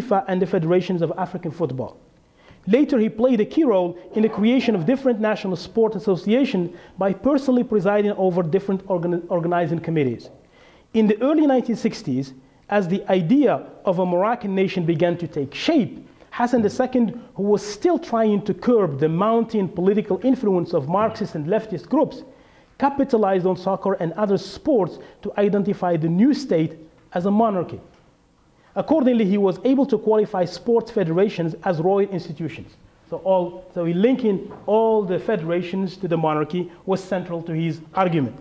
FIFA and the federations of African football. Later, he played a key role in the creation of different national sport associations by personally presiding over different organizing committees. In the early 1960s, as the idea of a Moroccan nation began to take shape, Hassan II, who was still trying to curb the mounting political influence of Marxist and leftist groups, capitalized on soccer and other sports to identify the new state as a monarchy. Accordingly, he was able to qualify sports federations as royal institutions. So he linking all the federations to the monarchy was central to his argument.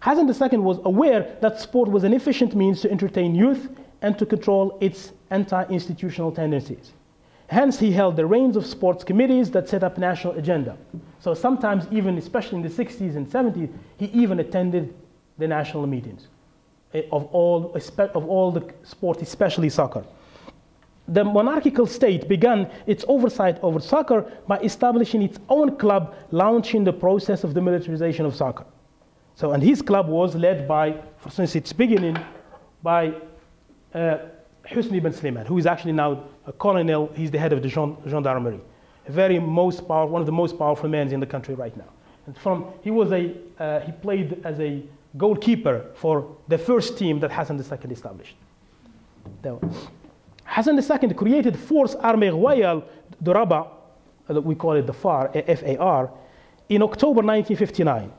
Hassan II was aware that sport was an efficient means to entertain youth and to control its anti-institutional tendencies. Hence, he held the reins of sports committees that set up national agenda. So sometimes even, especially in the 60s and 70s, he even attended the national meetings of all the sports, especially soccer. The monarchical state began its oversight over soccer by establishing its own club, launching the process of the militarization of soccer. So, and his club was led by, since its beginning, by Husni Ben Slimane, who is actually now a colonel. He's the head of the gendarmerie, one of the most powerful men in the country right now. And he played as a goalkeeper for the first team that Hassan II established. Hassan II created Force Armée Royale de Rabat, we call it the FAR, F-A-R, in October 1959.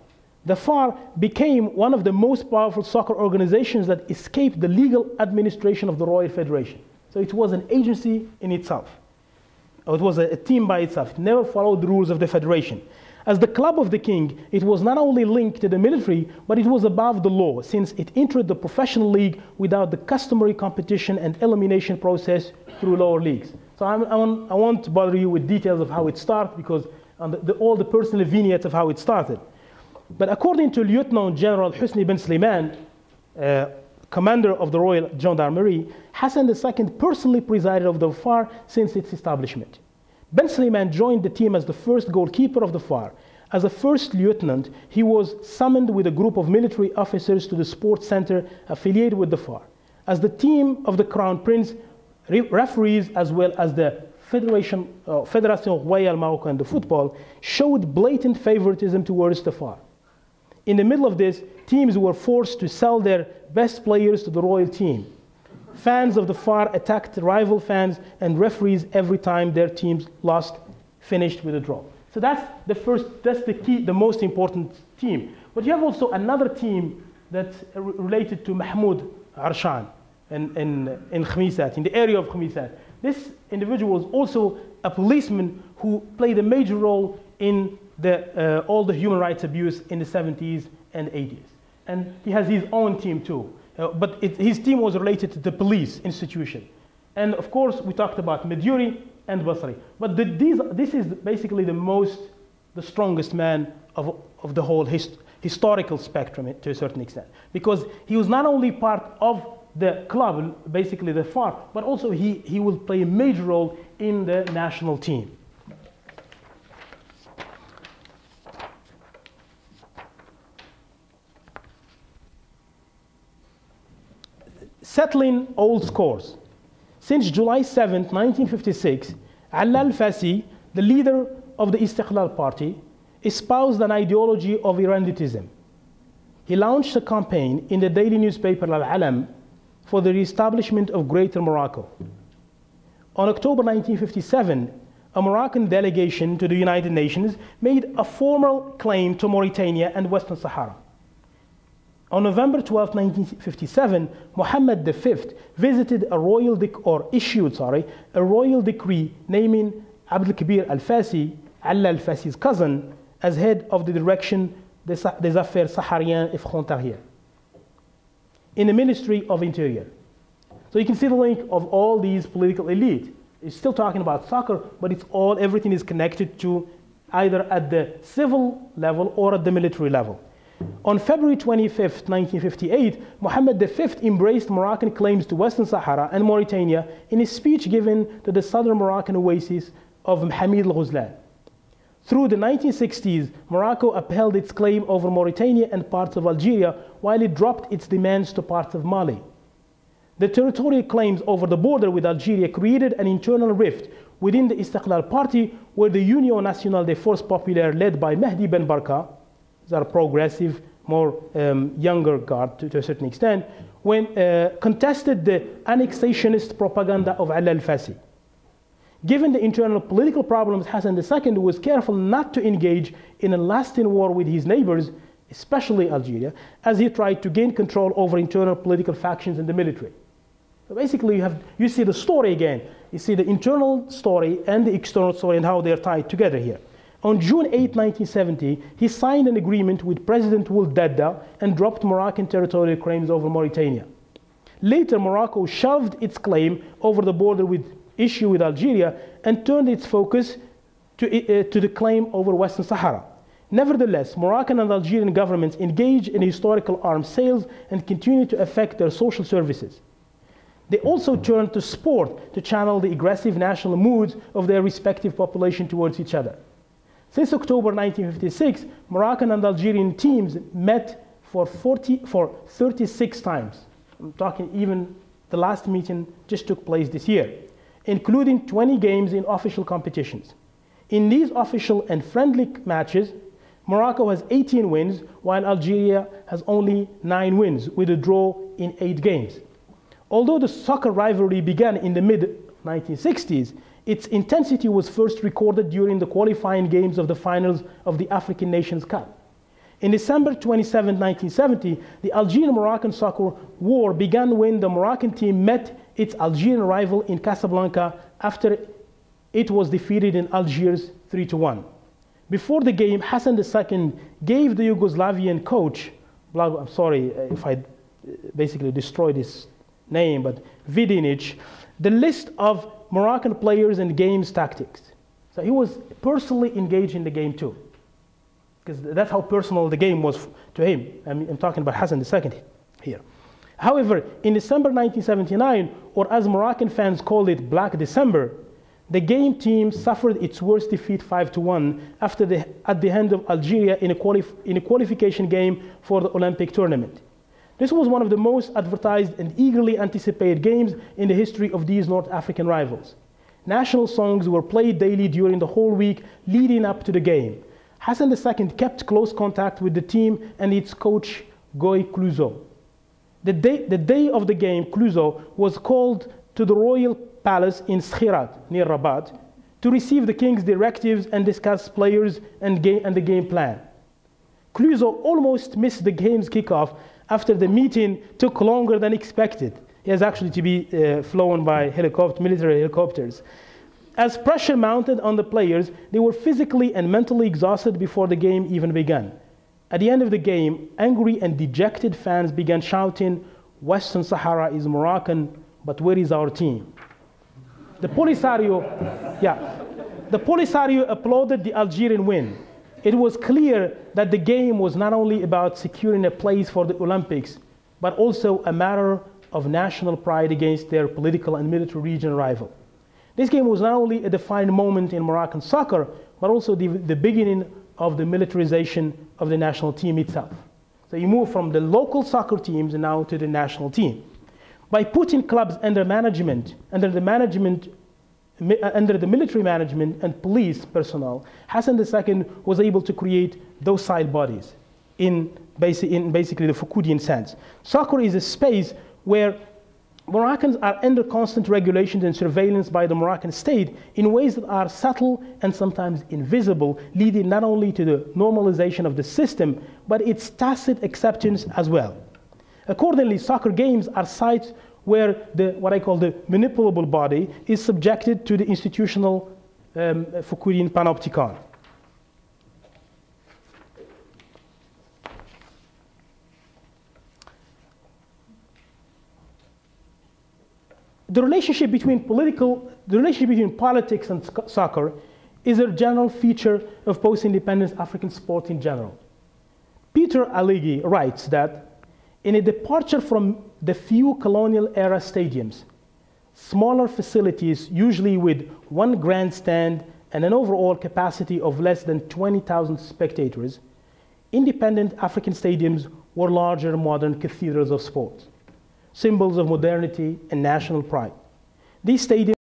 The FAR became one of the most powerful soccer organizations that escaped the legal administration of the Royal Federation. So it was an agency in itself. It was a team by itself. It never followed the rules of the federation. As the club of the king, it was not only linked to the military, but it was above the law, since it entered the professional league without the customary competition and elimination process through lower leagues. So I won't bother you with details of how it started, because all the personal vignettes of how it started. But according to Lieutenant General Husni Ben Slimane, commander of the Royal Gendarmerie, Hassan II personally presided over the FAR since its establishment. Ben Slimane joined the team as the first goalkeeper of the FAR. As a first lieutenant, he was summoned with a group of military officers to the sports center affiliated with the FAR. As the team of the Crown Prince, referees, as well as the Fédération Royale Marocaine de Football, showed blatant favoritism towards the FAR. In the middle of this, teams were forced to sell their best players to the royal team. Fans of the FAR attacked rival fans and referees every time their teams finished with a draw. So that's the most important team. But you have also another team that's related to Mahmoud Arshan in Khmisat, in the area of Khmisat. This individual was also a policeman who played a major role in all the human rights abuse in the 70s and 80s. And he has his own team too. But his team was related to the police institution. And of course, we talked about Medjuri and Basri. But this is basically the strongest man of the whole historical spectrum to a certain extent. Because he was not only part of the club, basically the FAR, but also he will play a major role in the national team. Settling old scores. Since July 7, 1956, Alla al-Fassi, the leader of the Istiqlal Party, espoused an ideology of Iranditism. He launched a campaign in the daily newspaper Al-Alam for the reestablishment of Greater Morocco. On October 1957, a Moroccan delegation to the United Nations made a formal claim to Mauritania and Western Sahara. On November 12, 1957, Mohammed V visited issued a royal decree naming Abdel Kabir al-Fassi, Alla al-Fassi's cousin, as head of the direction des Affaires Sahariennes et Frontalières in the Ministry of Interior. So you can see the link of all these political elite. It's still talking about soccer, but everything is connected to either at the civil level or at the military level. On February 25, 1958, Mohammed V embraced Moroccan claims to Western Sahara and Mauritania in a speech given to the southern Moroccan oasis of Mohammed al-Ghuzlan. Through the 1960s, Morocco upheld its claim over Mauritania and parts of Algeria, while it dropped its demands to parts of Mali. The territorial claims over the border with Algeria created an internal rift within the Istiqlal Party, where the Union Nationale des Forces Populaires, led by Mehdi Ben Barka, these are progressive, more younger guard to a certain extent, when contested the annexationist propaganda of Ali al-Fassi. Given the internal political problems, Hassan II was careful not to engage in a lasting war with his neighbors, especially Algeria, as he tried to gain control over internal political factions in the military. So basically, you see the story again. You see the internal story and the external story and how they're tied together here. On June 8, 1970, he signed an agreement with President Ould Dadda and dropped Moroccan territorial claims over Mauritania. Later, Morocco shelved its claim over the border issue with Algeria and turned its focus to the claim over Western Sahara. Nevertheless, Moroccan and Algerian governments engaged in historical arms sales and continued to affect their social services. They also turned to sport to channel the aggressive national moods of their respective population towards each other. Since October 1956, Moroccan and Algerian teams met for 36 times. I'm talking even the last meeting just took place this year, including 20 games in official competitions. In these official and friendly matches, Morocco has 18 wins, while Algeria has only 9 wins, with a draw in 8 games. Although the soccer rivalry began in the mid-1960s, its intensity was first recorded during the qualifying games of the finals of the African Nations Cup. In December 27, 1970, the Algerian-Moroccan soccer war began when the Moroccan team met its Algerian rival in Casablanca after it was defeated in Algiers 3-1. Before the game, Hassan II gave the Yugoslavian coach, I'm sorry if I basically destroyed his name, but Vidinic, the list of Moroccan players and games tactics. So he was personally engaged in the game too, because that's how personal the game was to him. I'm talking about Hassan II here. However, in December 1979, or as Moroccan fans called it, Black December, the game team suffered its worst defeat 5-1 at the hand of Algeria in a qualification game for the Olympic tournament. This was one of the most advertised and eagerly anticipated games in the history of these North African rivals. National songs were played daily during the whole week leading up to the game. Hassan II kept close contact with the team and its coach, Goy Clouseau. The day of the game, Clouseau was called to the royal palace in Skhirat, near Rabat, to receive the king's directives and discuss players and the game plan. Clouseau almost missed the game's kickoff after the meeting took longer than expected. He has actually to be flown by military helicopters. As pressure mounted on the players, they were physically and mentally exhausted before the game even began. At the end of the game, angry and dejected fans began shouting, "Western Sahara is Moroccan, but where is our team?" The Polisario applauded the Algerian win. It was clear that the game was not only about securing a place for the Olympics, but also a matter of national pride against their political and military regional rival. This game was not only a defining moment in Moroccan soccer, but also the beginning of the militarization of the national team itself. So you move from the local soccer teams now to the national team. By putting clubs under the military management and police personnel, Hassan II was able to create those side bodies in basically the Foucauldian sense. Soccer is a space where Moroccans are under constant regulations and surveillance by the Moroccan state in ways that are subtle and sometimes invisible, leading not only to the normalization of the system, but its tacit acceptance as well. Accordingly, soccer games are sites where what I call the manipulable body is subjected to the institutional Foucauldian panopticon. The relationship between politics and soccer is a general feature of post-independence African sport in general. Peter Aligi writes that in a departure from the few colonial-era stadiums, smaller facilities, usually with one grandstand and an overall capacity of less than 20,000 spectators, independent African stadiums were larger modern cathedrals of sport. symbols of modernity and national pride. These stadiums